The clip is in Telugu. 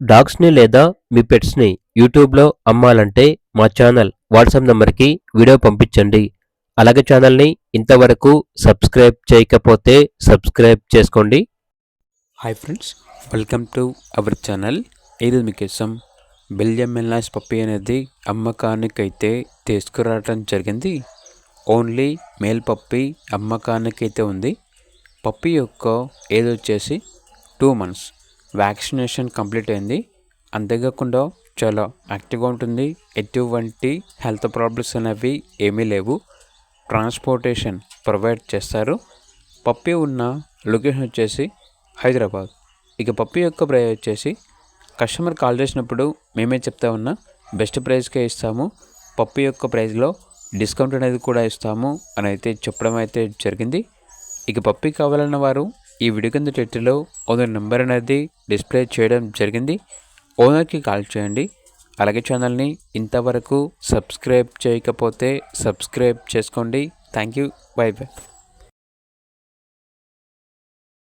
డాగ్స్‌ని లేదా మీ పెట్స్‌ని యూట్యూబ్‌లో అమ్మాలంటే మా ఛానల్ వాట్సాప్ నంబర్‌కి వీడియో పంపించండి. అలాగే ఛానల్‌ని ఇంతవరకు సబ్స్క్రైబ్ చేయకపోతే సబ్స్క్రైబ్ చేసుకోండి. Hi friends, welcome to our channel. ఈరోజు మీకోసం బెల్జియం మెల్నాస్ పప్పీ అనేది అమ్మకానికైతే తీసుకురావడం జరిగింది. ఓన్లీ మేల్ పప్పీ అమ్మకానికైతే ఉంది. పప్పీ యొక్క ఏజ్ వచ్చేసి 2 months. వ్యాక్సినేషన్ కంప్లీట్ అయింది. అంతేకాకుండా చాలా యాక్టివ్గా ఉంటుంది. ఎటువంటి హెల్త్ ప్రాబ్లమ్స్ అనేవి ఏమీ లేవు. ట్రాన్స్పోర్టేషన్ ప్రొవైడ్ చేస్తారు. పప్పీ ఉన్న లొకేషన్ వచ్చేసి హైదరాబాద్. ఇక పప్పీ యొక్క ప్రైస్ వచ్చేసి కస్టమర్ కాల్ చేసినప్పుడు మేమే చెప్తా ఉన్నా బెస్ట్ ప్రైస్కే ఇస్తాము, పప్పీ యొక్క ప్రైస్లో డిస్కౌంట్ అనేది కూడా ఇస్తాము అని అయితే చెప్పడం అయితే జరిగింది. ఇక పప్పీ కావాలన్న వారు ఈ వీడియో కింద టైటిల్లో ఓనర్ నెంబర్ అనేది డిస్ప్లే చేయడం జరిగింది. ఓనర్కి కాల్ చేయండి. అలాగే ఛానల్ని ఇంతవరకు సబ్స్క్రైబ్ చేయకపోతే సబ్స్క్రైబ్ చేసుకోండి. Thank you. By by.